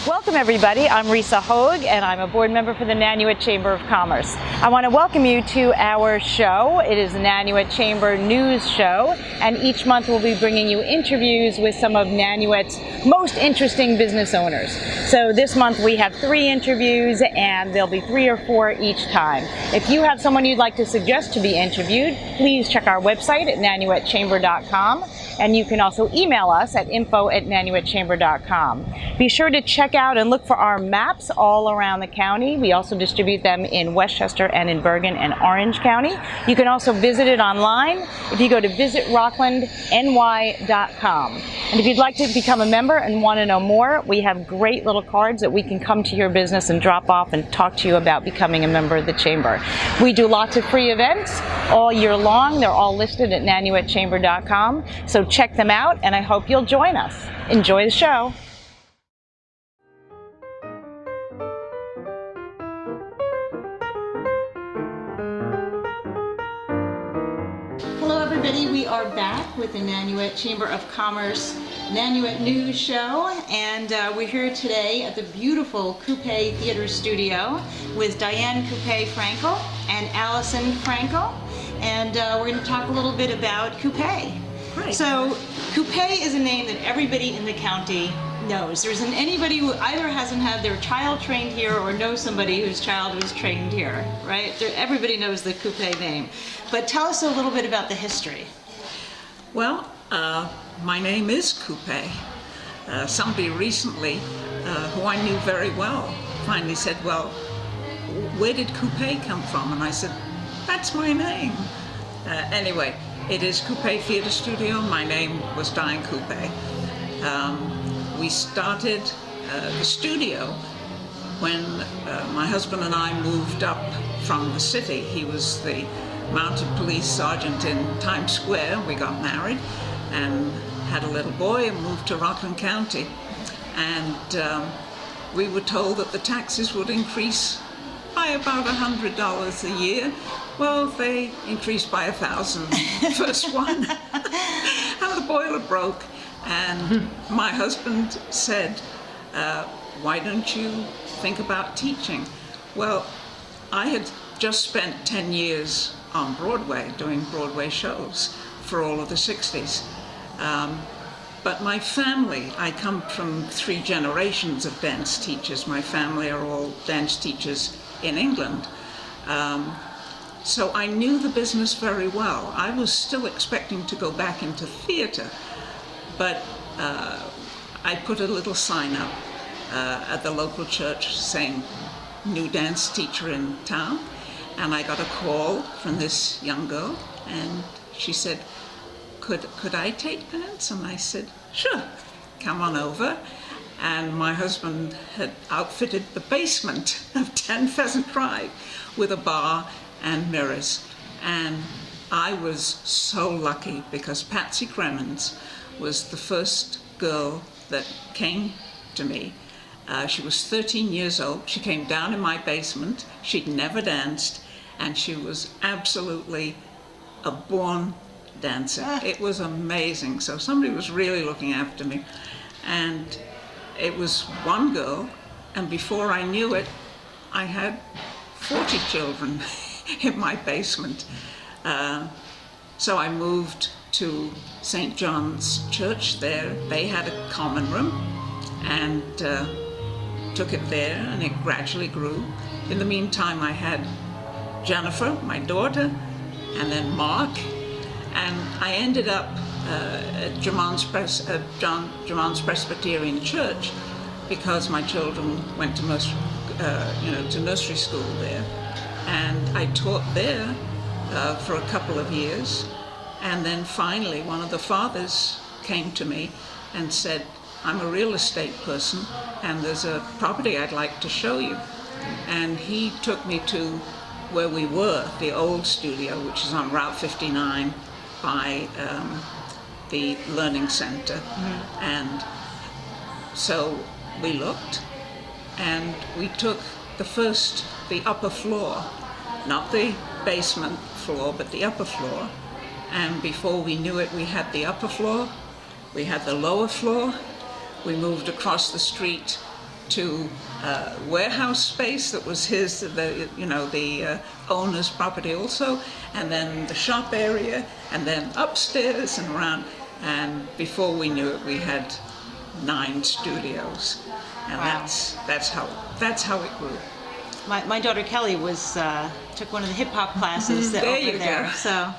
Welcome everybody, I'm Risa Hoag and I'm a board member for the Nanuet Chamber of Commerce. I want to welcome you to our show. It is the Nanuet Chamber News Show, and each month we'll be bringing you interviews with some of Nanuet's most interesting business owners. So this month we have 3 interviews and there'll be 3 or 4 each time. If you have someone you'd like to suggest to be interviewed, please check our website at nanuetchamber.com, and you can also email us at info@nanuetchamber.com. Be sure to check out and look for our maps all around the county. We also distribute them in Westchester and in Bergen and Orange County. You can also visit it online if you go to visitrocklandny.com. And if you'd like to become a member and want to know more, we have great little cards that we can come to your business and drop off and talk to you about becoming a member of the Chamber. We do lots of free events all year long. They're all listed at nanuetchamber.com. So check them out, and I hope you'll join us. Enjoy the show. Hello everybody, we are back with the Nanuet Chamber of Commerce Nanuet News Show, and we're here today at the beautiful Coupe Theater Studio with Diane Coupe Frankel and Allison Frankel, and we're going to talk a little bit about Coupe. Right. So Coupe is a name that everybody in the county knows. There isn't anybody who either hasn't had their child trained here or knows somebody whose child was trained here, right? Everybody knows the Coupe name. But tell us a little bit about the history. Well, my name is Coupe. Somebody recently, who I knew very well, finally said, well, where did Coupe come from? And I said, that's my name. Anyway, it is Coupe Theater Studio. My name was Diane Coupe. We started the studio when my husband and I moved up from the city. He was the mounted police sergeant in Times Square. We got married and had a little boy and moved to Rockland County. And we were told that the taxes would increase by about $100 a year. Well, they increased by 1,000 the first one. And the boiler broke. And my husband said, why don't you think about teaching? Well, I had just spent 10 years on Broadway, doing Broadway shows for all of the 60s. But my family, I come from 3 generations of dance teachers. My family are all dance teachers in England. So I knew the business very well. I was still expecting to go back into theater, but I put a little sign up at the local church saying, new dance teacher in town. And I got a call from this young girl, and she said, could I take dance? And I said, sure, come on over. And my husband had outfitted the basement of 10 Pheasant Drive with a bar and mirrors. And I was so lucky because Patsy Cremens was the first girl that came to me. She was 13 years old. She came down in my basement. She'd never danced, and she was absolutely a born dancer. It was amazing. So somebody was really looking after me. And it was one girl, and before I knew it, I had 40 children in my basement. So I moved to St. John's Church there. They had a common room, and took it there, and it gradually grew. In the meantime, I had Jennifer, my daughter, and then Mark, and I ended up at John German's Presbyterian Church because my children went to nursery school there, and I taught there for a couple of years. And then finally, one of the fathers came to me and said, I'm a real estate person, and there's a property I'd like to show you. And he took me to where we were, the old studio, which is on Route 59 by the Learning Center. Mm-hmm. And so we looked, and we took the upper floor, not the basement floor, but the upper floor. And before we knew it, we had the upper floor, we had the lower floor, we moved across the street to warehouse space that was his, the owner's property also, and then the shop area, and then upstairs and around. And before we knew it, we had 9 studios, and Wow. that's how it grew. My daughter Kelly took one of the hip hop classes that There over you there. go. So,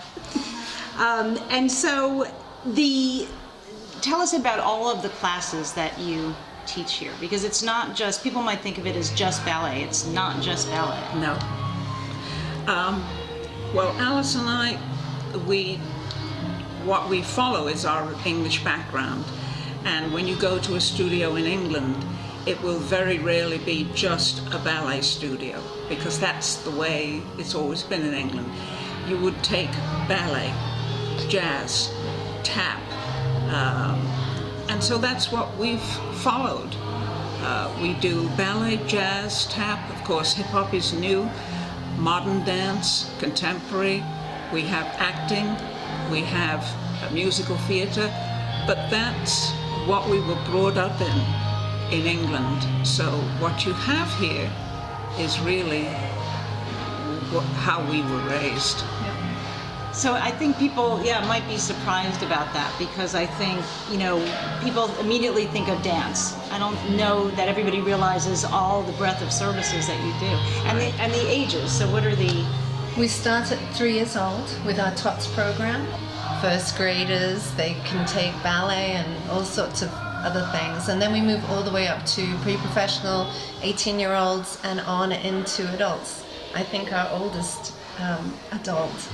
and so tell us about all of the classes that you teach here, because it's not just, people might think of it as just ballet. It's not just ballet. No. Well, Alice and I, what we follow is our English background, and when you go to a studio in England, it will very rarely be just a ballet studio, because that's the way it's always been in England. You would take ballet, jazz, tap, and so that's what we've followed. We do ballet, jazz, tap, of course hip-hop is new, modern dance, contemporary, we have acting, we have musical theatre, but that's what we were brought up in England. So what you have here is really how we were raised. So I think people, might be surprised about that, because I think, people immediately think of dance. I don't know that everybody realizes all the breadth of services that you do, and the ages. So what are the? We start at 3 years old with our TOTS program. First graders, they can take ballet and all sorts of other things, and then we move all the way up to pre-professional, 18-year-olds, and on into adults. I think our oldest adult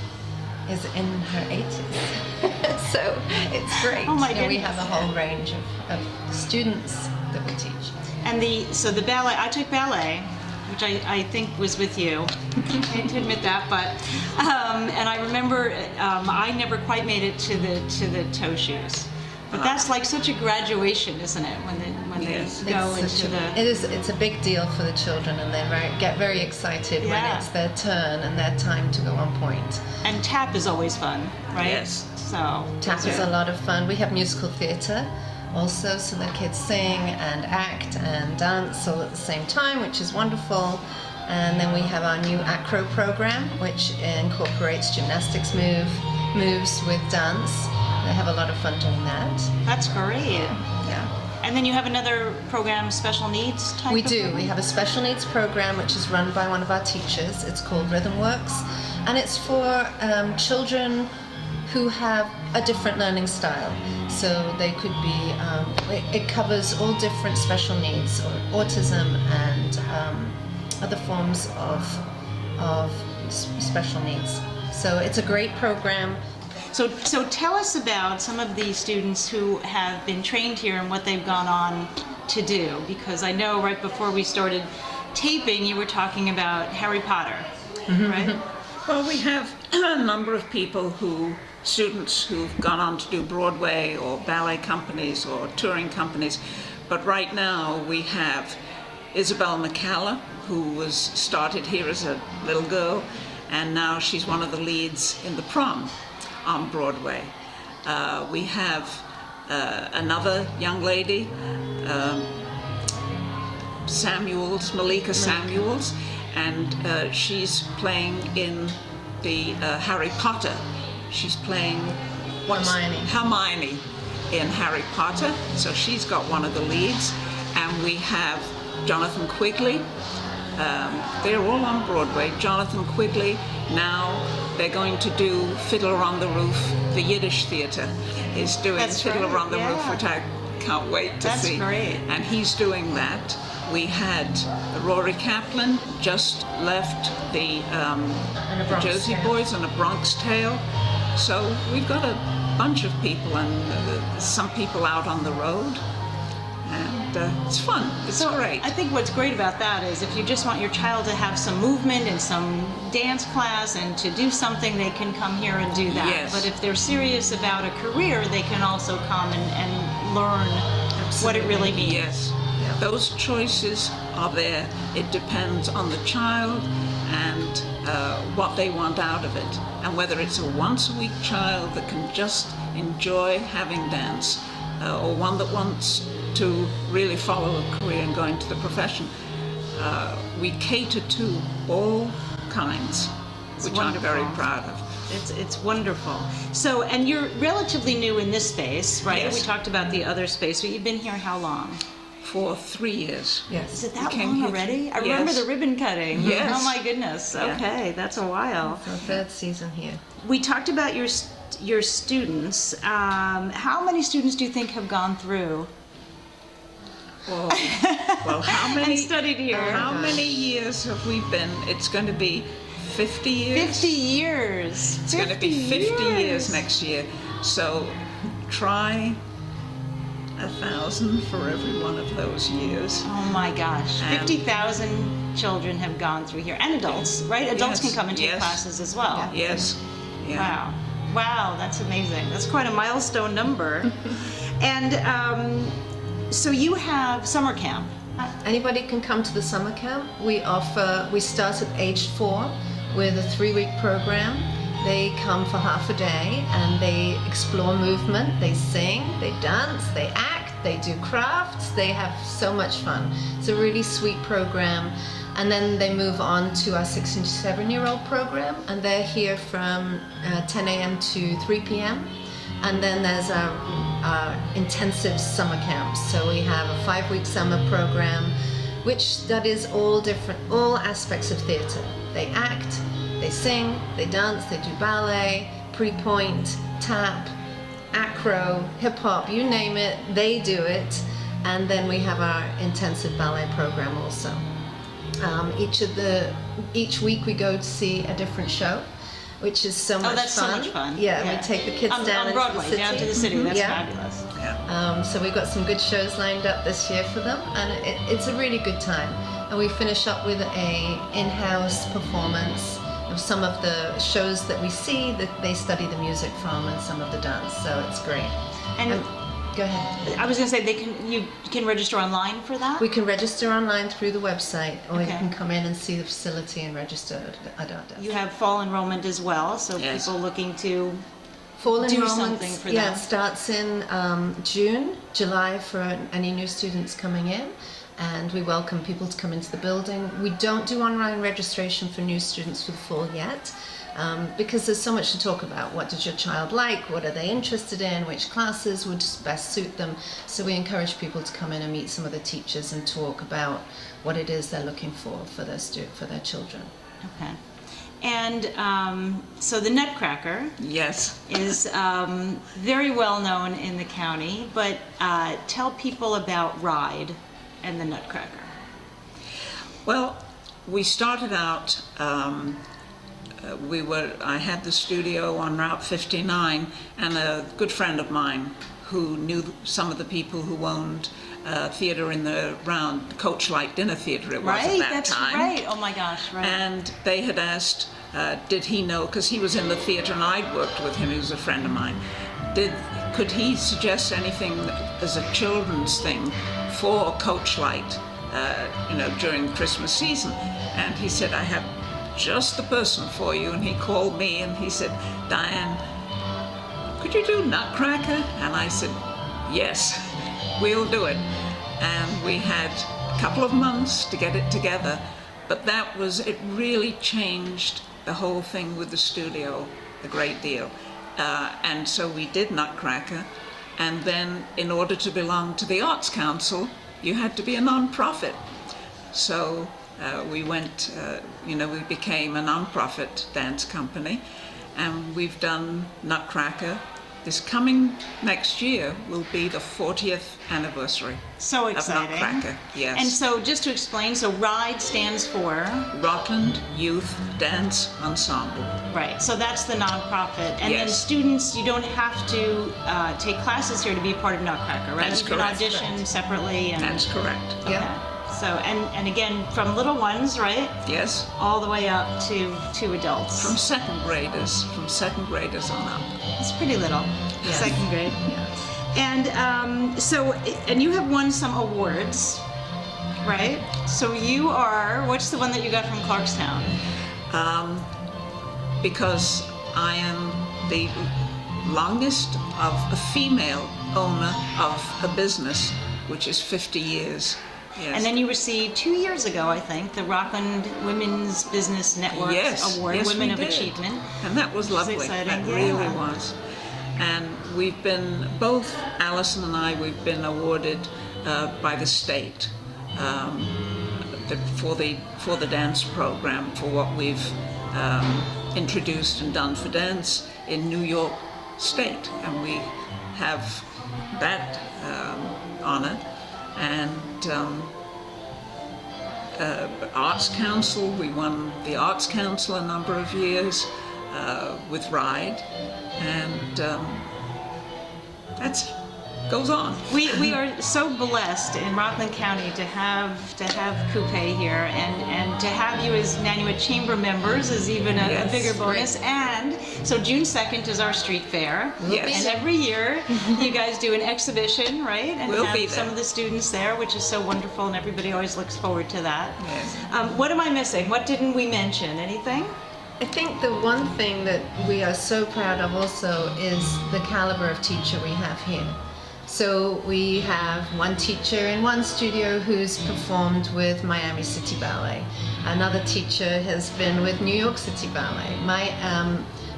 is in her 80s. So it's great. Oh my You know, we goodness. have a whole range of students that we teach. And the ballet, I took ballet, which I think was with you. I hate to admit that, but and I remember I never quite made it to the toe shoes. But that's like such a graduation, isn't it? When Yes. they go into It's a big deal for the children, and they get very excited when Yeah. it's their turn and their time to go on point. and tap is always fun, right? Yes. So Tap is a lot of fun. We have musical theatre also, so the kids sing and act and dance all at the same time, which is wonderful. And then we have our new acro program, which incorporates gymnastics moves with dance. They have a lot of fun doing that. that's great. Yeah. And then you have another program, special needs type. We of do. program? We have a special needs program which is run by one of our teachers. It's called Rhythm Works, and it's for children who have a different learning style. So they could be, it covers all different special needs, or autism and other forms of special needs. So it's a great program. So tell us about some of the students who have been trained here and what they've gone on to do, because I know right before we started taping you were talking about Harry Potter, right? Well, we have a number of students who've gone on to do Broadway or ballet companies or touring companies, but right now we have Isabel McCalla, who started here as a little girl, and now she's one of the leads in The Prom on Broadway. We have another young lady, Malika Samuels, and she's playing in the Harry Potter. She's playing Hermione in Harry Potter, so she's got one of the leads. And we have Jonathan Quigley. They're all on Broadway. Jonathan Quigley, now they're going to do Fiddler on the Roof. The Yiddish Theatre is doing That's Fiddler right, on the Roof, yeah. which I can't wait to see. That's great. And he's doing that. We had Rory Kaplan just left the Bronx Josie Tale. Boys and A Bronx Tale. So we've got a bunch of people, and some people out on the road. And it's fun. It's great. I think what's great about that is if you just want your child to have some movement and some dance class and to do something, they can come here and do that. Yes. But if they're serious about a career, they can also come and learn what it really means. Yes. Those choices are there. It depends on the child and what they want out of it. And whether it's a once-a-week child that can just enjoy having dance, or one that wants to really follow a career and go into the profession. We cater to all kinds, which I'm very proud of. It's wonderful. So, and you're relatively new in this space, right? Yes. We talked about the other space, but you've been here how long? For 3 years. Yes. Is it that We came long here already? I yes. remember the ribbon cutting. Yes. Oh my goodness. Yeah. Okay, that's a while. It's our third season here. We talked about your students. How many students do you think have gone through? Oh, well, how many? And studied here. How many years have we been? It's going to be 50 years. 50 years. It's going to be 50 years next year. So try 1,000 for every one of those years. Oh my gosh. And- 50,000 children have gone through here. And adults, right? Adults Yes, can come into your yes. classes as well. Yes. Yeah. Wow. Wow, that's amazing. That's quite a milestone number. And so you have summer camp. Anybody can come to the summer camp. We start at age 4 with a 3-week program. They come for half a day and they explore movement, they sing, they dance, they act, they do crafts, they have so much fun. It's a really sweet program. And then they move on to our 6 and 7-year-old program, and they're here from 10 a.m. to 3 p.m. And then there's our intensive summer camps. So we have a 5-week summer program, which studies all aspects of theatre. They act, they sing, they dance, they do ballet, pre-point, tap, acro, hip-hop, you name it, they do it. And then we have our intensive ballet program also. Each week we go to see a different show, which is so much fun. Oh, that's so much fun. Yeah, we take the kids down on Broadway, into the city. down to the city. That's Yeah. fabulous. Yeah. So we've got some good shows lined up this year for them, and it's a really good time. And we finish up with a in-house performance of some of the shows that we see that they study the music from, and some of the dance. So it's great. And Go ahead. I was going to say you can register online for that. We can register online through the website, or you Okay. can come in and see the facility and register at our desk. You have fall enrollment as well, so Yes. people looking to Fall do enrollment, something for yeah, them. starts in June, July for any new students coming in, and we welcome people to come into the building. We don't do online registration for new students for the fall yet, because there's so much to talk about. What does your child like? What are they interested in? Which classes would best suit them? So we encourage people to come in and meet some of the teachers and talk about what it is they're looking for their children. Okay. And so the Nutcracker Yes. is very well known in the county, but tell people about Ride and the Nutcracker. Well, we started out, I had the studio on Route 59, and a good friend of mine who knew some of the people who owned theatre in the round, Coach Light Dinner Theatre it was at that that's time. right. Oh my gosh, right. And they had asked, did he know, because he was in the theatre and I'd worked with him, he was a friend of mine, could he suggest anything as a children's thing for Coach Light, during the Christmas season? And he said, I have just the person for you. And he called me and he said, Diane, could you do Nutcracker? And I said, yes, we'll do it. And we had a couple of months to get it together, but it really changed the whole thing with the studio a great deal. And so we did Nutcracker, and then in order to belong to the Arts Council, you had to be a non-profit. So we became a non-profit dance company, and we've done Nutcracker. This coming next year will be the 40th anniversary So exciting. of Nutcracker. Yes. And so just to explain, so RIDE stands for, Rockland Youth Dance Ensemble. right, so that's the nonprofit. And then Yes. students, you don't have to take classes here to be a part of Nutcracker, right? That's You can correct. audition separately. And, That's correct. okay. Yeah. So, and again, from little ones, right, Yes. all the way up to adults. From second graders on up. It's pretty little, Yes. second grade. Yes. And and you have won some awards, right? So you are, what's the one that you got from Clarkstown? Because I am the longest of a female owner of a business, which is 50 years. Yes. And then you received 2 years ago, I think, the Rockland Women's Business Network Award, yes, Women we of did. Achievement. And that was lovely. exciting, That yeah. really was. And we've been, both Alison and I, we've been awarded by the state for the dance program, for what we've introduced and done for dance in New York State. And we have that honor. And Arts Council, we won the Arts Council a number of years with RIDE, and that's goes on. We are so blessed in Rockland County to have Coupe here, and to have you as Nanuet Chamber members is even a Yes, bigger bonus. And so June 2nd is our street fair. Yes. And every year you guys do an exhibition, right? And We'll have be some there. of the students there, which is so wonderful, and everybody always looks forward to that. Yes. What am I missing? What didn't we mention? Anything? I think the one thing that we are so proud of also is the caliber of teacher we have here. So we have one teacher in one studio who's performed with Miami City Ballet. Another teacher has been with New York City Ballet,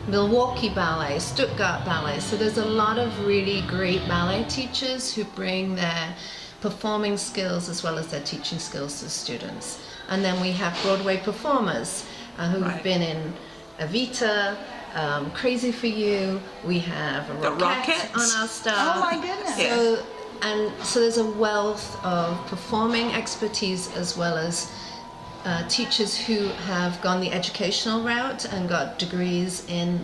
Milwaukee Ballet, Stuttgart Ballet. So there's a lot of really great ballet teachers who bring their performing skills as well as their teaching skills to students. And then we have Broadway performers who've Right. been in Evita, Crazy for You. We have The Rockette Rockettes. on our staff. Oh my goodness. So there's a wealth of performing expertise as well as teachers who have gone the educational route and got degrees in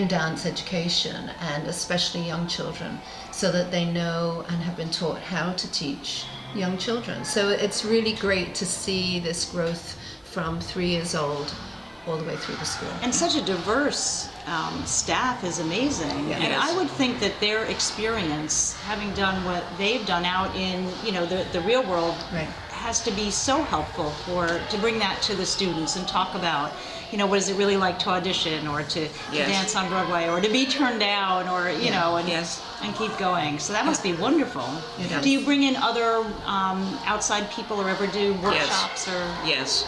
dance education, and especially young children, so that they know and have been taught how to teach young children. So it's really great to see this growth from 3 years old all the way through the school. And such a diverse staff is amazing. Yes. And I would think that their experience, having done what they've done out in, the real world, Right. has to be so helpful to bring that to the students and talk about, what is it really like to audition, or to Yes. dance on Broadway, or to be turned down, or, and, Yes. and keep going. So that must be wonderful. It is. Do you bring in other outside people, or ever do workshops? Or Yes.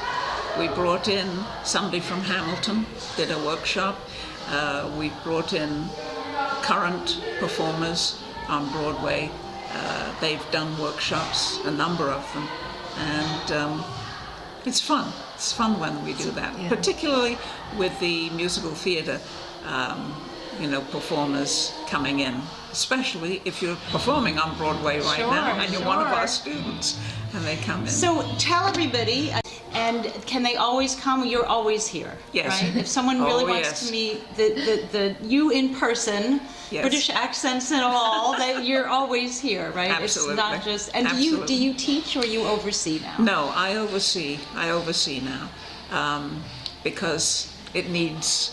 We brought in somebody from Hamilton, did a workshop. We brought in current performers on Broadway. They've done workshops, a number of them. And it's fun. It's fun when we do that, Yeah. particularly with the musical theater, performers coming in, especially if you're performing on Broadway right Sure, now and you're one of sure. our students and they come in. So tell everybody, and can they always come? You're always here, Yes. right? If someone really Oh, wants yes. to meet the you in person, Yes. British accents and all, that you're always here, right? Absolutely. It's not just. And Absolutely. do you teach, or you oversee now? No, I oversee now, because it needs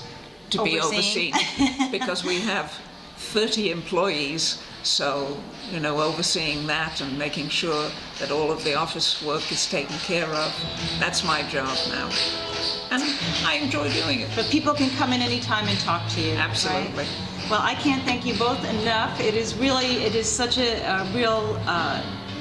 to be Overseeing. overseen, because we have 30 employees, so, overseeing that and making sure that all of the office work is taken care of, that's my job now. And I enjoy doing it. But people can come in anytime and talk to you. Absolutely. Right? Well, I can't thank you both enough. It is such a real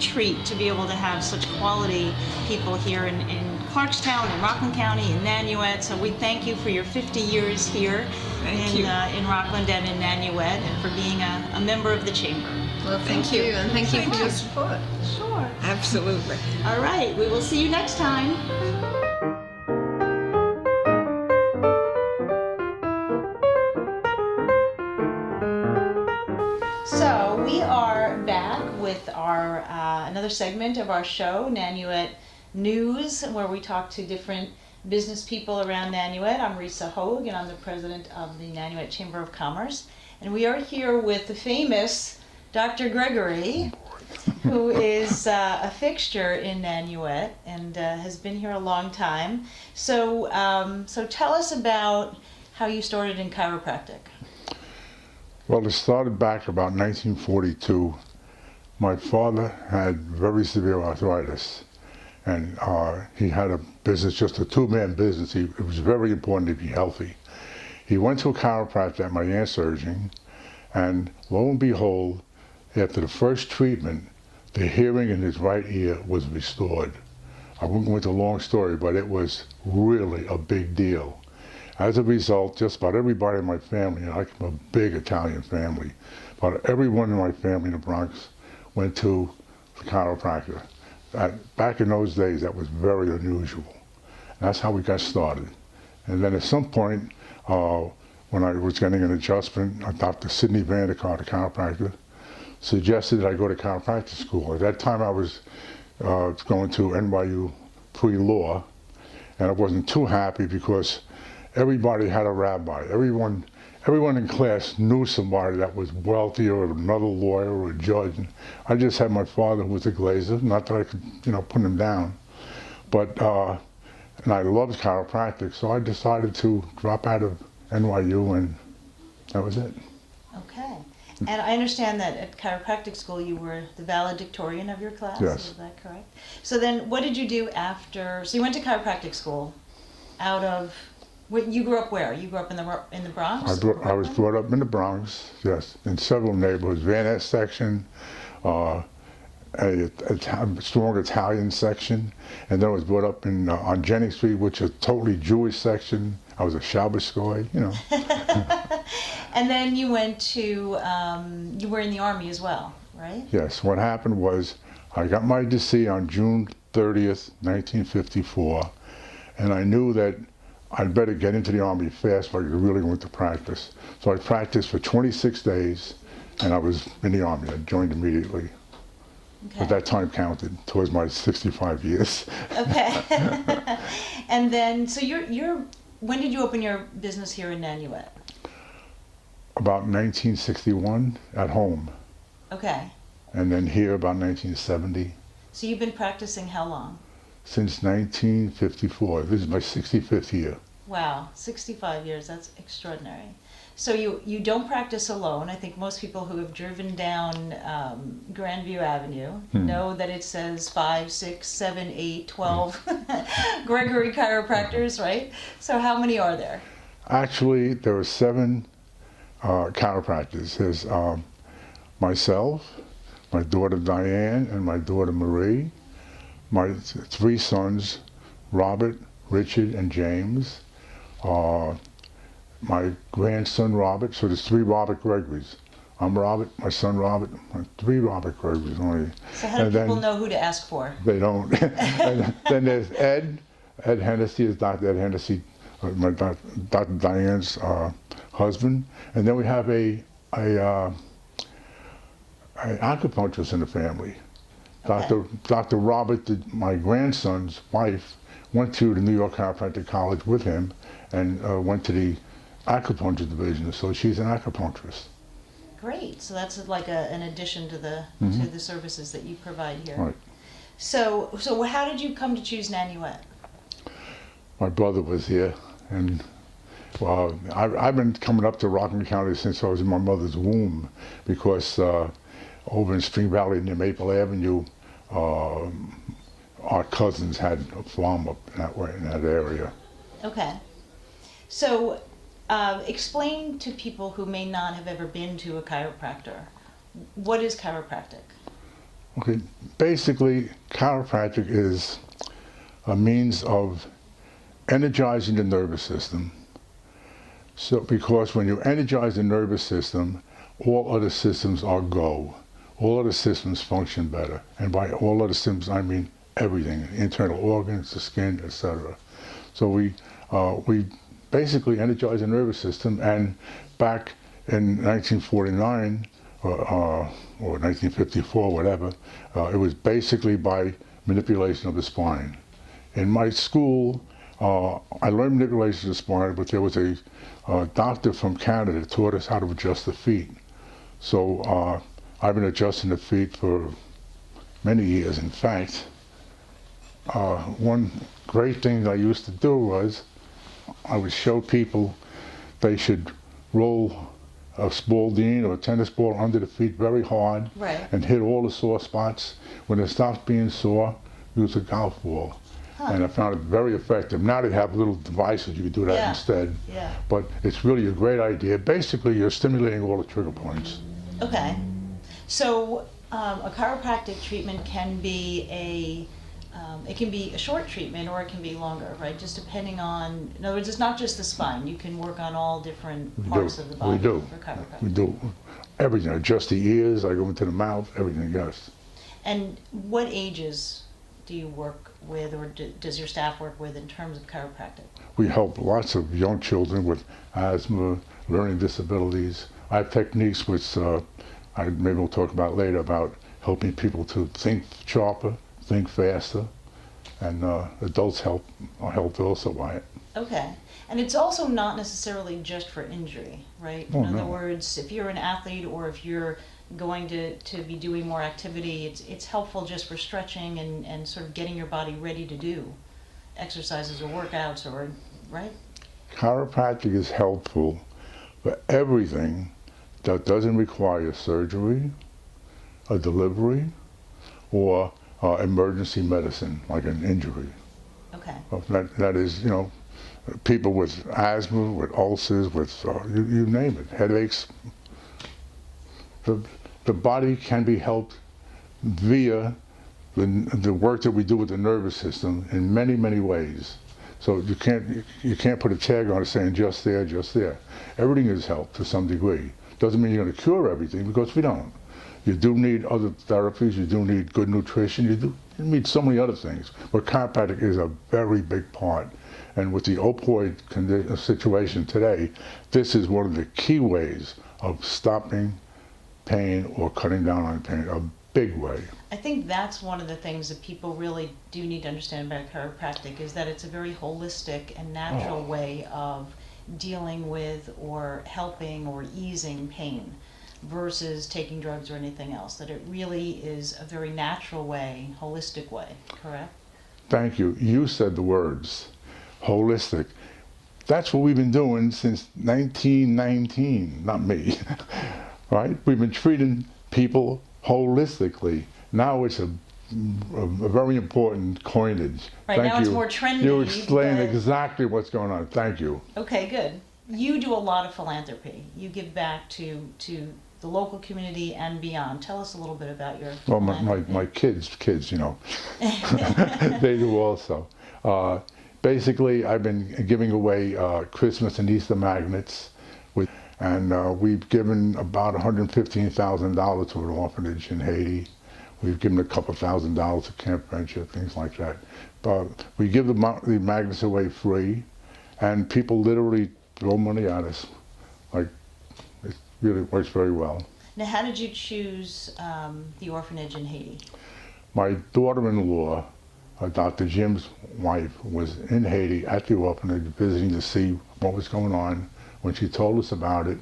treat to be able to have such quality people here in Clarkstown, in Rockland County, in Nanuet. So we thank you for your 50 years here Thank you. in Rockland and in Nanuet, and for being a member of the Chamber. Well, thank you, and thank you Thank for your you. support. Sure. Absolutely. All right. We will see you next time. So we are back with our another segment of our show, Nanuet News, where we talk to different business people around Nanuet. I'm Risa Hoag, and I'm the president of the Nanuet Chamber of Commerce. And we are here with the famous Dr. Gregory, who is a fixture in Nanuet and has been here a long time. So tell us about how you started in chiropractic. Well, it started back about 1942. My father had very severe arthritis, and he had a business, just a two-man business. It was very important to be healthy. He went to a chiropractor at my aunt's urging, and lo and behold, after the first treatment, the hearing in his right ear was restored. I won't go into a long story, but it was really a big deal. As a result, just about everybody in my family, and I come from a big Italian family, about everyone in my family in the Bronx went to the chiropractor. Back in those days, that was very unusual. And that's how we got started. And then at some point, when I was getting an adjustment, Dr. Sidney Vandekar, the chiropractor, suggested that I go to chiropractic school. At that time, I was going to NYU pre-law, and I wasn't too happy because everybody had a rabbi. Everyone in class knew somebody that was wealthy or another lawyer or a judge. And I just had my father who was a glazer, not that I could, put him down. But, and I loved chiropractic, so I decided to drop out of NYU, and that was it. Okay. And I understand that at chiropractic school you were the valedictorian of your class. Yes. Is that correct? So then what did you do after, so you went to chiropractic school out of, you grew up where? You grew up in the Bronx? I was brought up in the Bronx, yes, in several neighborhoods, Van Ness section, a strong Italian section, and then I was brought up in on Jennings Street, which is a totally Jewish section. I was a Shabbos goy, And then you went to, you were in the Army as well, right? Yes, what happened was I got my DC on June 30th, 1954, and I knew that I'd better get into the Army fast if I really went to practice. So I practiced for 26 days, and I was in the Army. I joined immediately. Okay. But that time counted towards my 65 years. Okay. And then, so when did you open your business here in Nanuet? About 1961 at home, Okay. and then here about 1970. So you've been practicing how long? Since 1954. This is my 65th year. Wow, 65 years, that's extraordinary. So you don't practice alone. I think most people who have driven down Grandview Avenue know that it says 5, 6, 7, 8, 12 Gregory chiropractors, right? So how many are there? Actually, there are 7 chiropractors. There's myself, my daughter Diane, and my daughter Marie, my 3 sons, Robert, Richard, and James, my grandson Robert. So there's 3 Robert Gregories. I'm Robert, my son Robert, 3 Robert Gregories only. So how do people know who to ask for? They don't. And then there's Ed Hennessy, is Dr. Ed Hennessy, my Dr. Diane's husband. And then we have a acupuncturist in the family. Okay. Dr. Robert, my grandson's wife, went to the New York Chiropractic College with him and went to the acupuncture division, so she's an acupuncturist. Great. So that's like an addition to the services that you provide here. Right. So how did you come to choose Nanuet? My brother was here, and well, I've been coming up to Rockland County since I was in my mother's womb, because over in Spring Valley near Maple Avenue, our cousins had a farm up that way in that area. Okay. So explain to people who may not have ever been to a chiropractor, what is chiropractic? Okay, basically, chiropractic is a means of energizing the nervous system. So, because when you energize the nervous system, all other systems are go. All other systems function better. And by all other systems, I mean everything, internal organs, the skin, etc. So we basically energize the nervous system, and back in 1949, or 1954, whatever, it was basically by manipulation of the spine. In my school, I learned manipulation of the spine, but there was a doctor from Canada that taught us how to adjust the feet. So I've been adjusting the feet for many years. In fact, one great thing that I used to do was I would show people they should roll a spalding or a tennis ball under the feet very hard, Right. and hit all the sore spots. When it stops being sore, use a golf ball. And I found it very effective. Now they have little devices, you can do that Yeah. instead. Yeah. But it's really a great idea. Basically, you're stimulating all the trigger points. Okay. So a chiropractic treatment can be it can be a short treatment or it can be longer, right? Just depending on, in other words, it's not just the spine. You can work on all different parts of the body We do. for chiropractic. We do everything. Adjust the ears, I go into the mouth, everything, yes. And what ages do you work with, or does your staff work with in terms of chiropractic? We help lots of young children with asthma, learning disabilities. I have techniques which maybe we'll talk about later about helping people to think sharper, think faster, and adults are helped also by it. Okay. And it's also not necessarily just for injury, right? Oh, In other no. words, if you're an athlete or if you're going to be doing more activity, it's helpful just for stretching and sort of getting your body ready to do exercises or workouts, or, right? Chiropractic is helpful for everything that doesn't require surgery, a delivery, or emergency medicine, like an injury. Okay. That is, people with asthma, with ulcers, with you name it, headaches. The body can be helped via the work that we do with the nervous system in many, many ways. So you can't put a tag on it saying just there, just there. Everything is helped to some degree. Doesn't mean you're going to cure everything, because we don't. You do need other therapies. You do need good nutrition. You need so many other things. But chiropractic is a very big part. And with the opioid situation today, this is one of the key ways of stopping pain or cutting down on pain, a big way. I think that's one of the things that people really do need to understand about chiropractic, is that it's a very holistic and natural way of dealing with or helping or easing pain versus taking drugs or anything else. That it really is a very natural way, holistic way, correct? Thank you. You said the words, holistic. That's what we've been doing since 1919, not me, right? We've been treating people holistically. Now it's a very important coinage. Right, Thank now you. it's more trendy. You explained but- exactly what's going on. Thank you. Okay, good. You do a lot of philanthropy. You give back to the local community and beyond. Tell us a little bit about your Well, philanthropy. my kids, they do also. Basically, I've been giving away Christmas and Easter magnets, and we've given about $115,000 to an orphanage in Haiti. We've given a couple $1,000 to Camp Friendship, things like that. But we give the magnets away free, and people literally throw money at us. Like, it really works very well. Now, how did you choose the orphanage in Haiti? My daughter-in-law, Dr. Jim's wife, was in Haiti at the orphanage visiting to see what was going on. When she told us about it,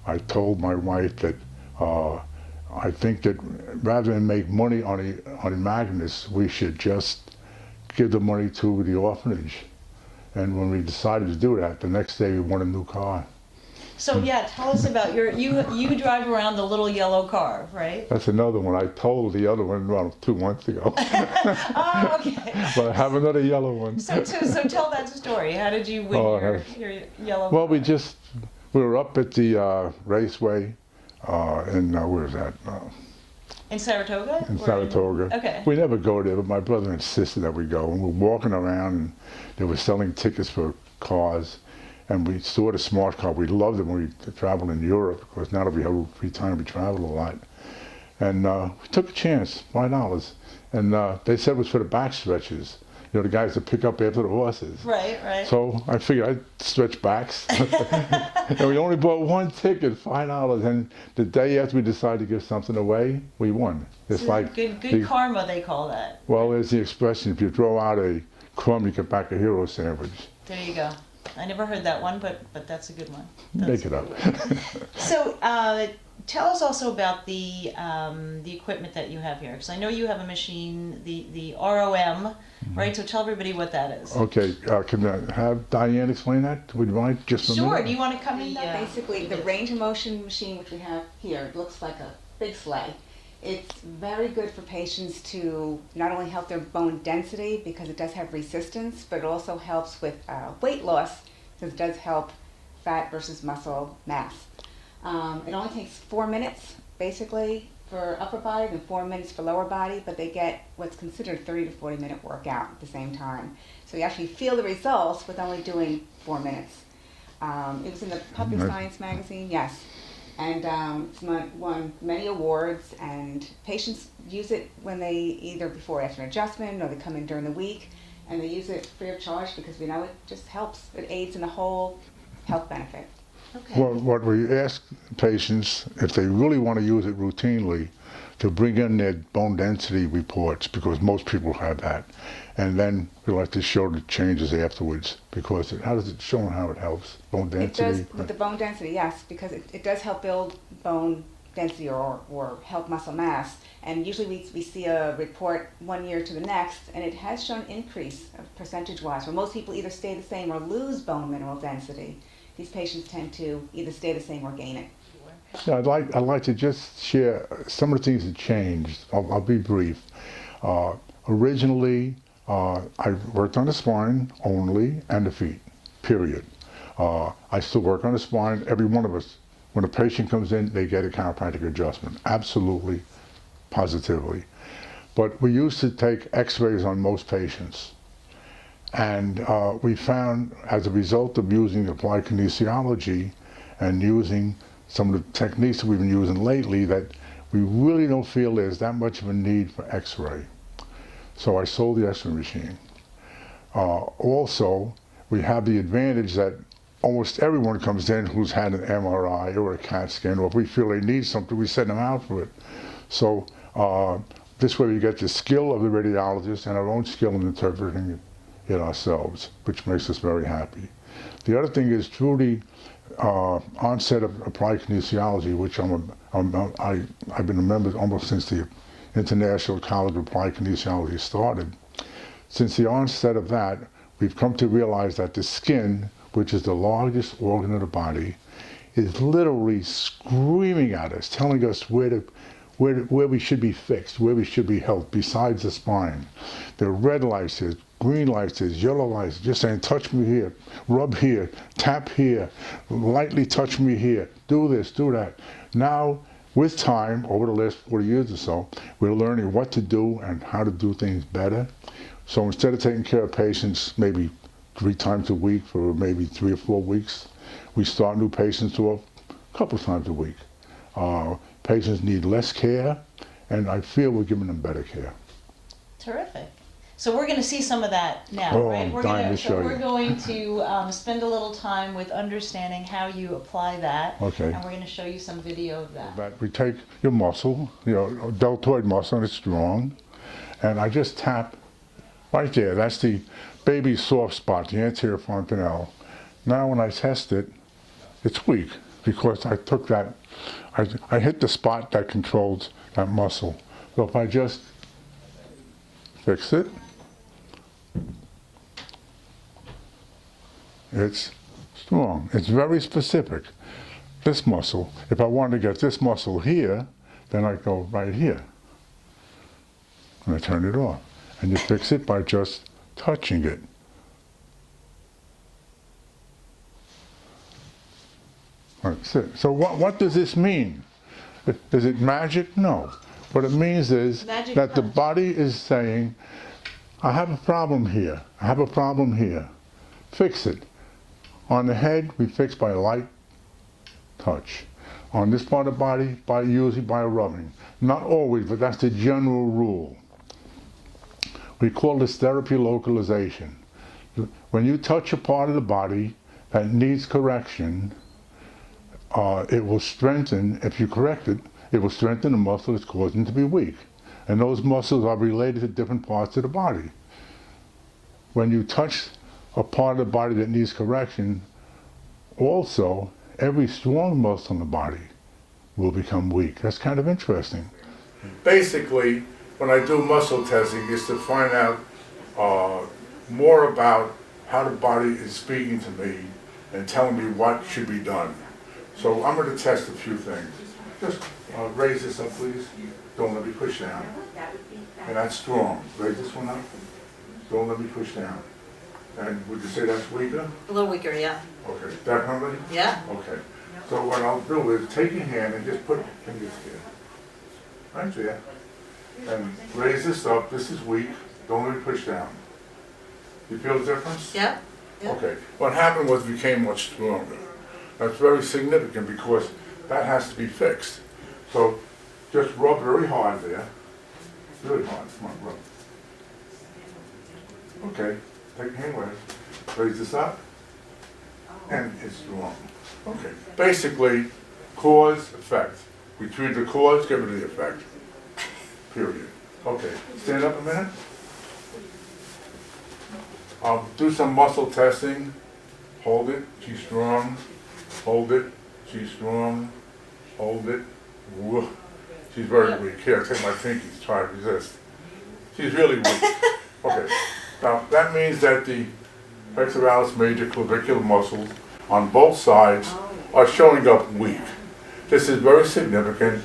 I told my wife that I think that rather than make money on the magnets, we should just give the money to the orphanage. And when we decided to do that, the next day we won a new car. So yeah, tell us about you drive around the little yellow car, right? That's another one. I told the other one around 2 months ago. Oh, okay. But I have another yellow one. So tell that story. How did you win your yellow Well, car? we were up at the raceway in, where is that? In Saratoga? In Or Saratoga. Okay. We never go there, but my brother insisted that we go. And we're walking around, and they were selling tickets for cars. And we saw the smart car. We loved it when we traveled in Europe, because now that we have free time, we travel a lot. And we took a chance, $5. And they said it was for the back stretchers. You know, the guys that pick up after the horses. Right, right. So I figured I'd stretch backs. And we only bought one ticket, $5. And the day after we decided to give something away, we won. It's So like good karma, they call that. well, there's the expression: if you throw out a crumb, you get back a hero sandwich. There you go. I never heard that one, but that's a good one. Make it up. So tell us also about the equipment that you have here, because I know you have a machine, the ROM, right? So tell everybody what that is. Okay, can I have Diane explain that? Would you mind just a Sure. minute? Do you want to come in? Basically, the range of motion machine which we have here looks like a big sleigh. It's very good for patients to not only help their bone density because it does have resistance, but it also helps with weight loss because it does help fat versus muscle mass. It only takes 4 minutes basically for upper body and 4 minutes for lower body, but they get what's considered 30 to 40 minute workout at the same time. So you actually feel the results with only doing 4 minutes. It was in the Public Science magazine, yes. And it's won many awards, and patients use it when they either before or after an adjustment, or they come in during the week, and they use it free of charge because we know it just helps. It aids in the whole health benefit. Okay. Well, what we ask patients, if they really want to use it routinely, to bring in their bone density reports, because most people have that. And then we like to show the changes afterwards, because how does it show how it helps? Bone density? It does, with the bone density, yes, because it does help build bone density or help muscle mass. And usually we see a report 1 year to the next, and it has shown increase percentage-wise, where most people either stay the same or lose bone mineral density. These patients tend to either stay the same or gain it. Yeah, I'd like to just share some of the things that changed. I'll be brief. Originally, I worked on the spine only and the feet, period. I still work on the spine. Every one of us, when a patient comes in, they get a chiropractic adjustment, absolutely, positively. But we used to take x-rays on most patients. And we found, as a result of using applied kinesiology and using some of the techniques that we've been using lately, that we really don't feel there's that much of a need for x-ray. So I sold the x-ray machine. Also, we have the advantage that almost everyone comes in who's had an MRI or a CAT scan, or if we feel they need something, we send them out for it. So this way we get the skill of the radiologist and our own skill in interpreting it ourselves, which makes us very happy. The other thing is through the onset of applied kinesiology, which I've been a member almost since the International College of Applied Kinesiology started. Since the onset of that, we've come to realize that the skin, which is the largest organ of the body, is literally screaming at us, telling us where we should be fixed, where we should be helped, besides the spine. There are red lights, there's green lights, there's yellow lights, just saying, touch me here, rub here, tap here, lightly touch me here, do this, do that. Now, with time, over the last 40 years or so, we're learning what to do and how to do things better. So instead of taking care of patients maybe 3 times a week for maybe 3 or 4 weeks, we start new patients to a couple times a week. Patients need less care, and I feel we're giving them better care. Terrific. So we're going to see some of that now, Oh, right? I'm We're dying to show you. we're going to spend a little time with understanding how you apply that. Okay. And we're going to show you some video of that. That we take your muscle, your deltoid muscle, and it's strong, and I just tap right there. That's the baby soft spot, the anterior fontanelle. Now when I test it, it's weak because I took that, I hit the spot that controls that muscle. So if I just fix it, it's strong. It's very specific. This muscle, if I want to get this muscle here, then I go right here. And I turn it off. And you fix it by just touching it. That's it. So what does this mean? Is it magic? No. What it means is Magic that the touch. body is saying, I have a problem here. I have a problem here. Fix it. On the head, we fix by a light touch. On this part of the body, usually by a rubbing. Not always, but that's the general rule. We call this therapy localization. When you touch a part of the body that needs correction, it will strengthen, if you correct it, it will strengthen the muscle that's causing it to be weak. And those muscles are related to different parts of the body. When you touch a part of the body that needs correction, also, every strong muscle in the body will become weak. That's kind of interesting. Basically, when I do muscle testing, is to find out more about how the body is speaking to me and telling me what should be done. So I'm going to test a few things. Just raise this up, please. Don't let me push down. And that's strong. Raise this one up. Don't let me push down. And would you say that's weaker? A little weaker, yeah. Okay. Definitely? Yeah. Okay. So what I'll do is take your hand and just put your fingers here. Right there. And raise this up. This is weak. Don't let me push down. You feel the difference? Yeah. Okay. What happened was it became much stronger. That's very significant because that has to be fixed. So just rub very hard there. Really hard. Come on, rub. Okay. Take your hand away. Raise this up. And it's strong. Okay. Basically, cause, effect. We treat the cause, get rid of the effect. Period. Okay. Stand up a minute. I'll do some muscle testing. Hold it. She's strong. Hold it. She's strong. Hold it. Whoa. She's very weak. Here, take my pinkies. Try to resist. She's really weak. Okay. Now, that means that the pectoralis major clavicular muscles on both sides are showing up weak. This is very significant.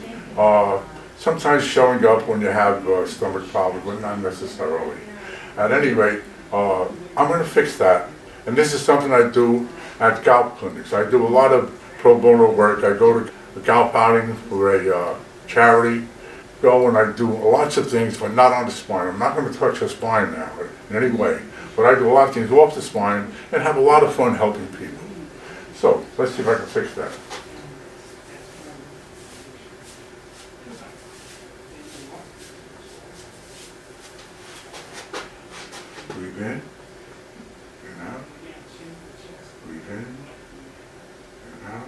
Sometimes showing up when you have stomach problems, but not necessarily. At any rate, I'm going to fix that. And this is something I do at gout clinics. I do a lot of pro bono work. I go to a gout outing for a charity. Go and I do lots of things, but not on the spine. I'm not going to touch the spine now in any way. But I do a lot of things off the spine and have a lot of fun helping people. So let's see if I can fix that. Breathe in and out. Breathe in and out.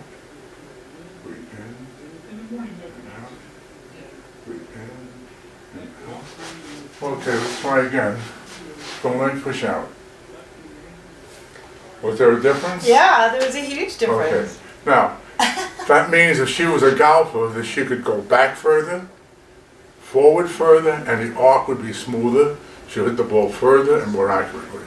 Breathe in and out. Breathe in and out. Okay, let's try again. Don't let me push out. Was there a difference? Yeah, there was a huge difference. Okay. Now, that means if she was a golfer, that she could go back further, forward further, and the arc would be smoother. She'll hit the ball further and more accurately.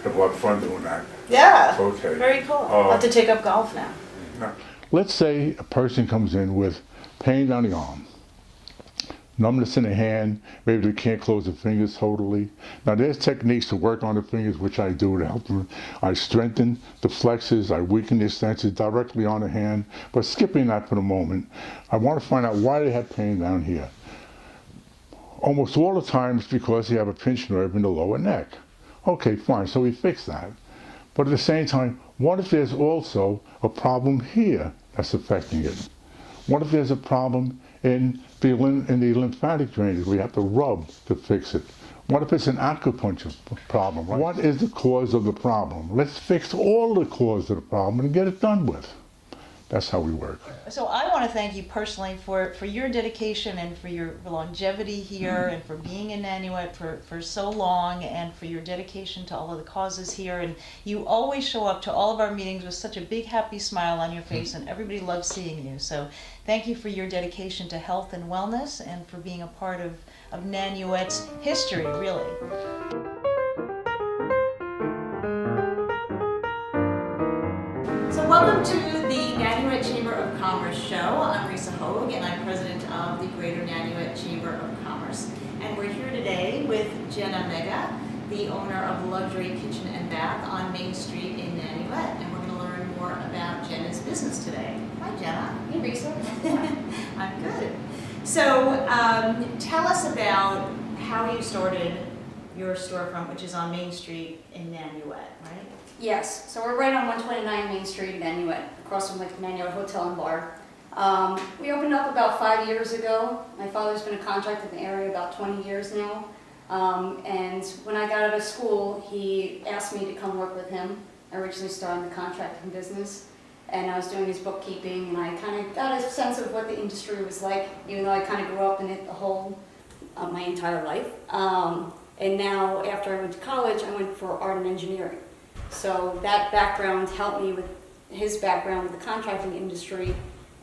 Have a lot of fun doing that. Yeah. Okay. Very cool. I'll have to take up golf now. Now, let's say a person comes in with pain down the arm, numbness in the hand, maybe they can't close the fingers totally. Now there's techniques to work on the fingers, which I do to help them. I strengthen the flexors, I weaken the extensors directly on the hand, but skipping that for the moment, I want to find out why they have pain down here. Almost all the time it's because you have a pinched nerve in the lower neck. Okay, fine, so we fix that. But at the same time, what if there's also a problem here that's affecting it? What if there's a problem in the lymphatic drainage? We have to rub to fix it. What if it's an acupuncture problem? Right? What is the cause of the problem? Let's fix all the cause of the problem and get it done with. That's how we work. So I want to thank you personally for your dedication and for your longevity here and for being in Nanuet for so long and for your dedication to all of the causes here. And you always show up to all of our meetings with such a big happy smile on your face and everybody loves seeing you. So thank you for your dedication to health and wellness and for being a part of Nanuet's history, really. So welcome to the Nanuet Chamber of Commerce show. I'm Risa Hogue and I'm president of the Greater Nanuet Chamber of Commerce. And we're here today with Jenna Mega, the owner of Luxury Kitchen and Bath on Main Street in Nanuet. And we're going to learn more about Jenna's business today. Hi Jenna. Hey Risa. I'm good. So tell us about how you started your storefront, which is on Main Street in Nanuet, right? Yes, so we're right on 129 Main Street in Nanuet, across from like the Nanuet Hotel and Bar. We opened up about 5 years ago. My father's been a contractor in the area about 20 years now. And when I got out of school, he asked me to come work with him. I originally started in the contracting business, and I was doing his bookkeeping, and I kind of got a sense of what the industry was like, even though I kind of grew up in it the whole my entire life. And now, after I went to college, I went for art and engineering. So that background helped me with his background with the contracting industry,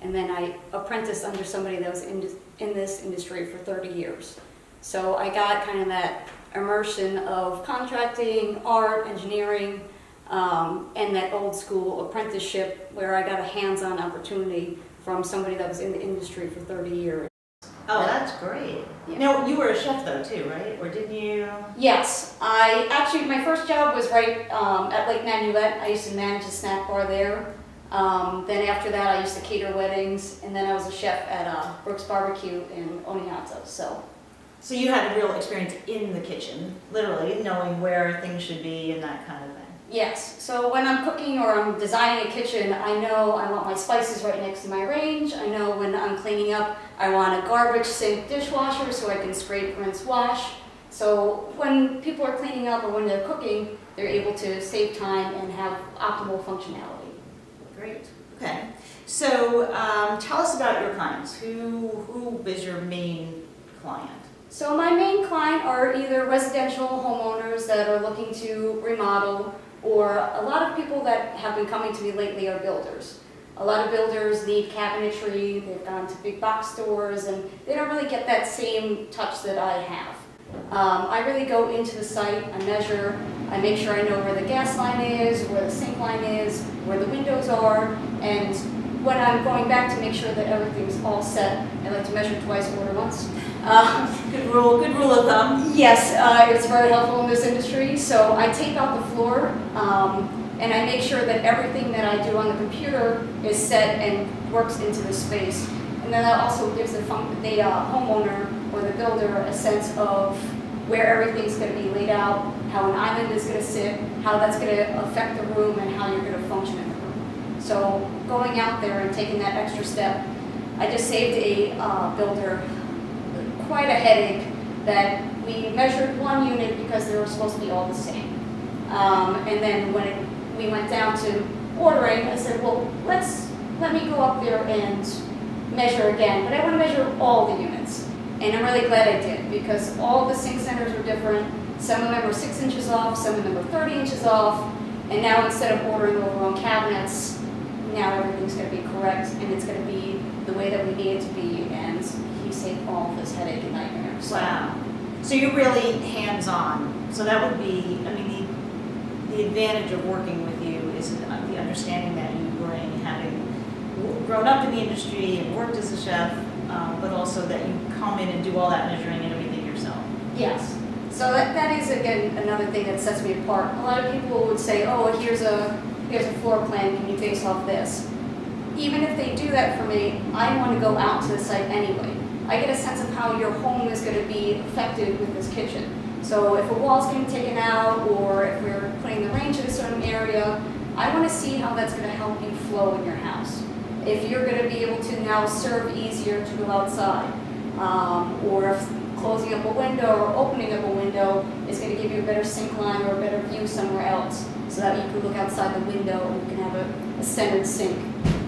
and then I apprenticed under somebody that was in this industry for 30 years. So I got kind of that immersion of contracting, art, engineering, and that old school apprenticeship where I got a hands-on opportunity from somebody that was in the industry for 30 years. Oh, that's great. Now, you were a chef though too, right? Or didn't you? Yes, I actually, my first job was right at Lake Nanuet. I used to manage a snack bar there. Then after that, I used to cater weddings, and then I was a chef at Brooks Barbecue in Oneonta. So you had a real experience in the kitchen, literally knowing where things should be and that kind of thing. Yes, so when I'm cooking or I'm designing a kitchen, I know I want my spices right next to my range. I know when I'm cleaning up, I want a garbage sink dishwasher so I can scrape, rinse, wash. So when people are cleaning up or when they're cooking, they're able to save time and have optimal functionality. Great. Okay. So tell us about your clients. Who is your main client? So my main client are either residential homeowners that are looking to remodel, or a lot of people that have been coming to me lately are builders. A lot of builders need cabinetry, they've gone to big box stores, and they don't really get that same touch that I have. I really go into the site, I measure, I make sure I know where the gas line is, where the sink line is, where the windows are, and when I'm going back to make sure that everything's all set, I like to measure twice, order once. Good rule of thumb. Yes, it's very helpful in this industry. So I tape out the floor, and I make sure that everything that I do on the computer is set and works into the space. And then that also gives the homeowner or the builder a sense of where everything's going to be laid out, how an island is going to sit, how that's going to affect the room, and how you're going to function in the room. So going out there and taking that extra step, I just saved a builder quite a headache that we measured one unit because they were supposed to be all the same. And then when we went down to ordering, I said, well, let me go up there and measure again, but I want to measure all the units. And I'm really glad I did, because all the sink centers were different. Some of them were 6 inches off, some of them were 30 inches off, and now instead of ordering over on cabinets, now everything's going to be correct, and it's going to be the way that we need it to be, and he saved all of this headache and nightmare. So. Wow. So you're really hands-on. So that would be, I mean, the advantage of working with you is the understanding that you bring, having grown up in the industry and worked as a chef, but also that you come in and do all that measuring and everything yourself. Yes. So that is, again, another thing that sets me apart. A lot of people would say, oh, here's a floor plan, can you base off this? Even if they do that for me, I want to go out to the site anyway. I get a sense of how your home is going to be affected with this kitchen. So if a wall's getting taken out, or if we're putting the range in a certain area, I want to see how that's going to help you flow in your house. If you're going to be able to now serve easier to go outside, or if closing up a window or opening up a window is going to give you a better sink line or a better view somewhere else, so that you can look outside the window and you can have a centered sink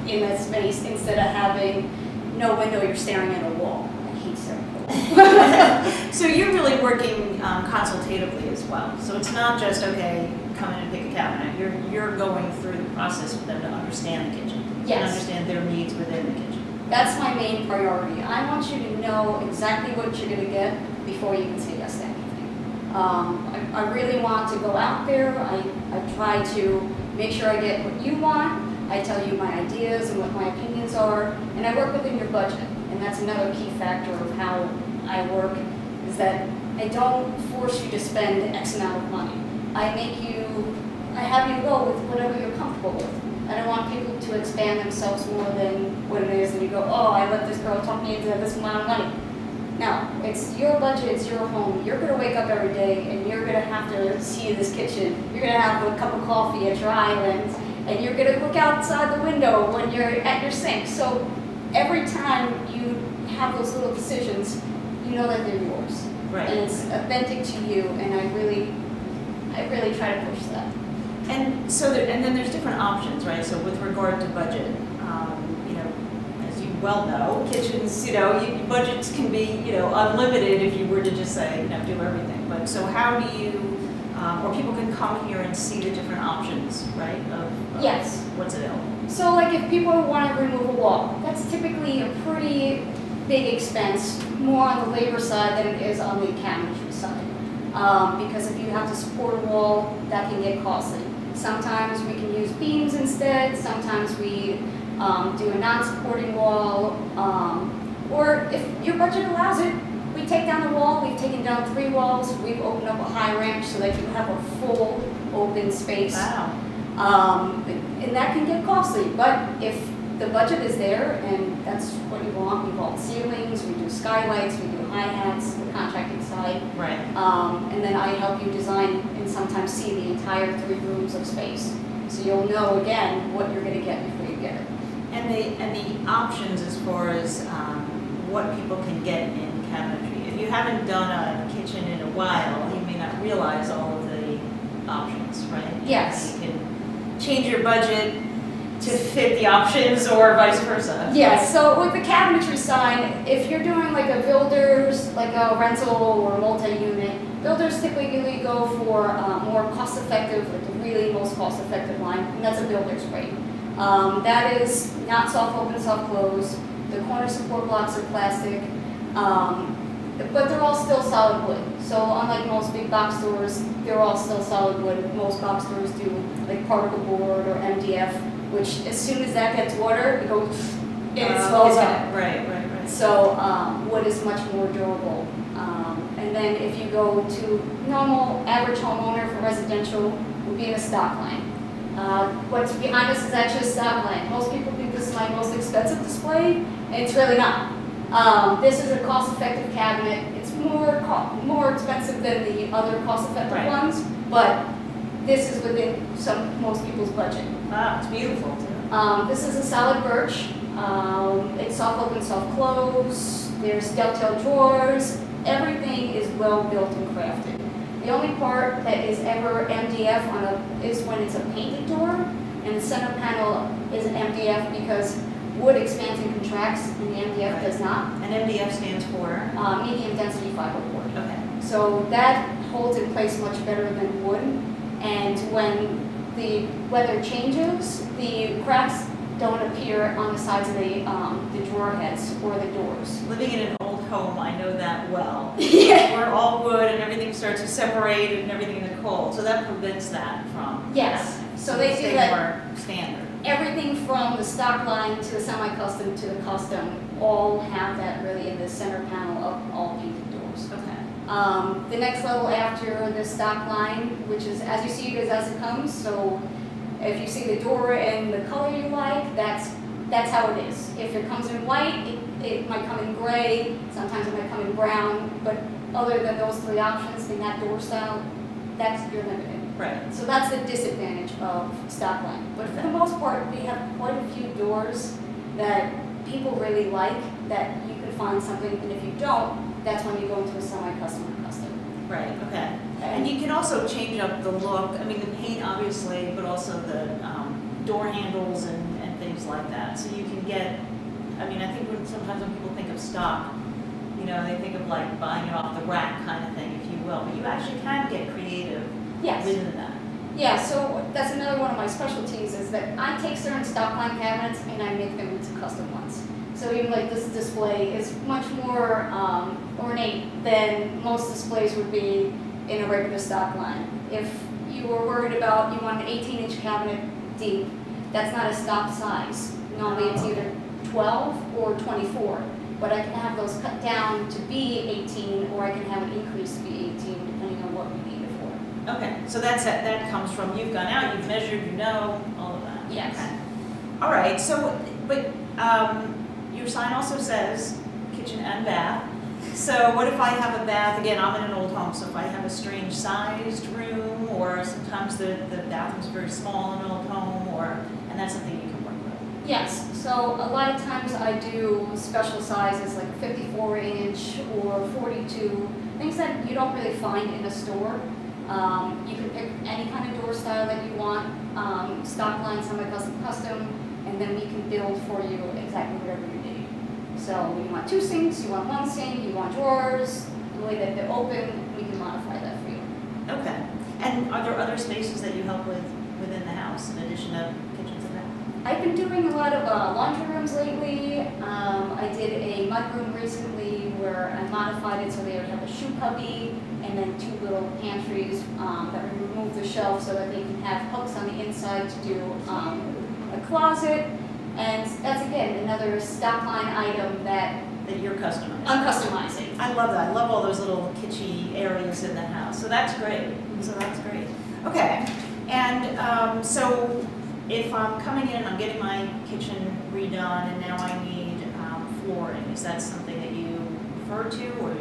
in that space instead of having no window, you're staring at a wall. I hate staring at a wall. So you're really working consultatively as well. So it's not just, okay, come in and pick a cabinet. You're going through the process with them to understand the kitchen. Yes. And understand their needs within the kitchen. That's my main priority. I want you to know exactly what you're going to get before you can say yes to anything. I really want to go out there. I try to make sure I get what you want. I tell you my ideas and what my opinions are, and I work within your budget. And that's another key factor of how I work, is that I don't force you to spend X amount of money. I have you go with whatever you're comfortable with. I don't want people to expand themselves more than what it is, and you go, oh, I let this girl talk me into this amount of money. No, it's your budget, it's your home. You're going to wake up every day, and you're going to have to see this kitchen. You're going to have a cup of coffee at your island, and you're going to look outside the window when you're at your sink. So every time you have those little decisions, you know that they're yours. Right. And it's authentic to you, and I really try to push that. And so, and then there's different options, right? So with regard to budget, as you well know, kitchens, budgets can be, unlimited if you were to just say, do everything. But so how do you, or people can come here and see the different options, right? Of Yes. What's available. So like if people want to remove a wall, that's typically a pretty big expense, more on the labor side than it is on the cabinetry side. Because if you have to support a wall, that can get costly. Sometimes we can use beams instead, sometimes we do a non-supporting wall. Or if your budget allows it, we take down the wall, we've taken down 3 walls, we've opened up a high ranch so that you have a full open space. Wow. And that can get costly, but if the budget is there and that's what you want, we vault ceilings, we do skylights, we do hi-hats, the contracting side. Right. And then I help you design and sometimes see the entire 3 rooms of space. So you'll know again what you're gonna get before you get it. And the options as far as what people can get in cabinetry. If you haven't done a kitchen in a while, you may not realize all of the options, right? Yes. You can change your budget to fit the options or vice versa. Yes, so with the cabinetry side, if you're doing like a builder's, like a rental or multi-unit, builders typically go for more cost-effective, like the really most cost-effective line, and that's a builder's rate. That is not soft open, soft close. The corner support blocks are plastic, but they're all still solid wood. So unlike most big box stores, they're all still solid wood. Most box stores do like particle board or MDF, which as soon as that gets water, it goes, it swells up. Right. So wood is much more durable. And then if you go to normal, average homeowner for residential, would be in a stock line. What's behind us is actually a stock line. Most people think this is my most expensive display, and it's really not. This is a cost-effective cabinet. It's more expensive than the other cost-effective Right. ones, but this is within most people's budget. Wow, it's beautiful too. This is a solid birch. It's soft open, soft close. There's dovetail drawers. Everything is well built and crafted. The only part that is ever MDF is when it's a painted door, and the center panel is an MDF because wood expands and contracts, and the MDF does not. And MDF stands for? Medium density fiberboard. Okay. So that holds in place much better than wood, and when the weather changes, the cracks don't appear on the sides of the drawer heads or the doors. Living in an old home, I know that well. Yeah. We're all wood and everything starts to separate and everything in the cold, so that prevents that from Yes. happening. So they do stay that- more standard. Everything from the stock line to the semi-custom to the custom all have that really in the center panel of all painted doors. Okay. The next level after the stock line, which is as you see it as it comes, so if you see the door in the color you like, that's how it is. If it comes in white, it might come in gray, sometimes it might come in brown, but other than those 3 options in that door style, that's your limited. Right. So that's the disadvantage of stock line. But for the most part, we have quite a few doors that people really like that you could find something, and if you don't, that's when you go into a semi-custom or custom. Right, okay. And you can also change up the look, I mean, the paint obviously, but also the door handles and things like that. So you can get, I mean, I think sometimes when people think of stock, you know, they think of like buying it off the rack kind of thing, if you will, but you actually can get creative Yes. within that. Yeah, so that's another one of my specialties is that I take certain stock line cabinets and I make them into custom ones. So even like this display is much more ornate than most displays would be in a regular stock line. If you were worried about, you want an 18-inch cabinet deep, that's not a stock size. Normally it's either 12 or 24, but I can have those cut down to be 18 or I can have it increased to be 18 depending on what we need it for. Okay, so that comes from, you've gone out, you've measured, you know, all of that. Yes. Okay. All right, so, but your sign also says kitchen and bath. So what if I have a bath, again, I'm in an old home, so if I have a strange sized room, or sometimes the bathroom's very small in an old home, and that's something you can work with. Yes, so a lot of times I do special sizes like 54-inch or 42, things that you don't really find in a store. You can pick any kind of door style that you want, stock line, semi-custom, custom, and then we can build for you exactly whatever you need. So you want 2 sinks, you want 1 sink, you want drawers, the way that they're open, we can modify that for you. Okay. And are there other spaces that you help with within the house in addition to kitchens and baths? I've been doing a lot of laundry rooms lately. I did a mud room recently where I modified it so they would have a shoe cubby and then 2 little pantries that would remove the shelf so that they can have hooks on the inside to do a closet. And that's again another stock line item that that you're customizing. I'm customizing. I love that. I love all those little kitschy areas in the house. So that's great. Okay. And so if I'm coming in, I'm getting my kitchen redone, and now I need flooring, is that something that you refer to, or?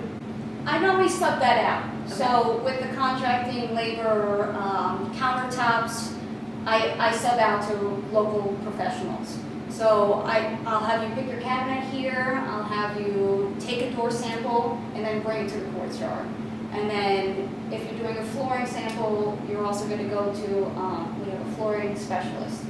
I normally sub that out. So with the contracting, labor, countertops, I sub out to local professionals. So I'll have you pick your cabinet here, I'll have you take a door sample and then bring it to the quartz yard. And then if you're doing a flooring sample, you're also going to go to, we have a flooring specialist.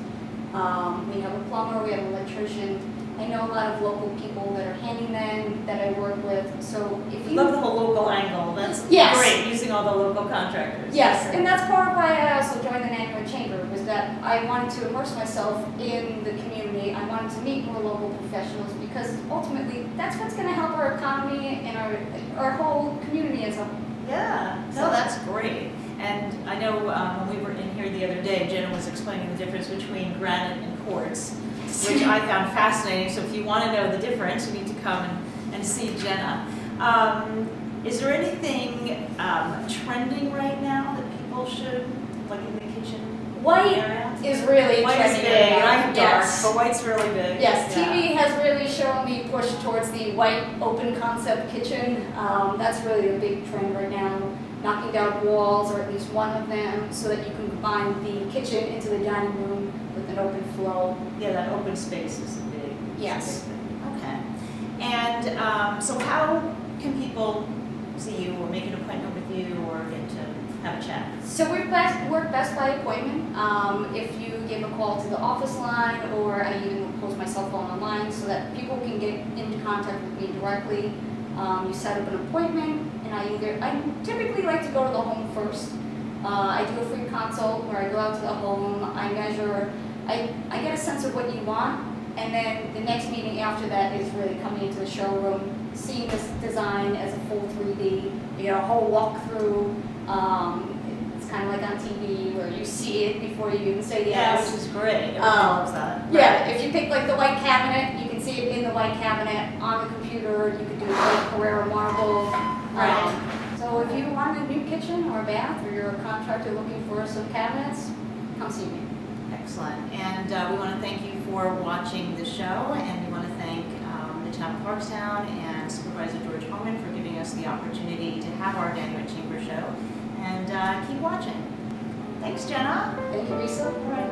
We have a plumber, we have an electrician. I know a lot of local people that are handymen that I work with, so if I you... love the whole local angle, that's Yes. great, using all the local contractors. Yes, and that's part of why I also joined the Nanuet Chamber, was that I wanted to immerse myself in the community. I wanted to meet more local professionals, because ultimately, that's what's going to help our economy and our whole community as a whole. Yeah, no, that's great. And I know when we were in here the other day, Jenna was explaining the difference between granite and quartz, which I found fascinating. So if you want to know the difference, you need to come and see Jenna. Is there anything trending right now that people should, like in the kitchen White area? is really White is trendy big, right now. I'm dark, Yes. but white's really big. Yes, Yeah. TV has really shown me push towards the white open concept kitchen. That's really a big trend right now. Knocking down walls, or at least one of them, so that you can combine the kitchen into the dining room with an open flow. Yeah, that open space is a big. Yes. Okay. And so how can people see you or make an appointment with you or get to have a chat? So we work best by appointment. If you give a call to the office line, or I even post my cell phone online so that people can get into contact with me directly. You set up an appointment, and I typically like to go to the home first. I do a free consult where I go out to the home, I measure, I get a sense of what you want, and then the next meeting after that is really coming into the showroom, seeing this design as a full 3D, you get a whole walkthrough. It's kind of like on TV where you see it before you even say Yeah, yes. which is great. Everyone loves that. Yeah, if you pick like the white cabinet, you can see it in the white cabinet on the computer. You could do like Carrera marble. Right. So if you want a new kitchen or a bath, or you're a contractor looking for some cabinets, come see me. Excellent. And we want to thank you for watching the show, and we want to thank the town of Clarkstown and Supervisor George Homan for giving us the opportunity to have our Nanuet Chamber show. And keep watching. Thanks, Jenna. Thank you, Lisa. All right.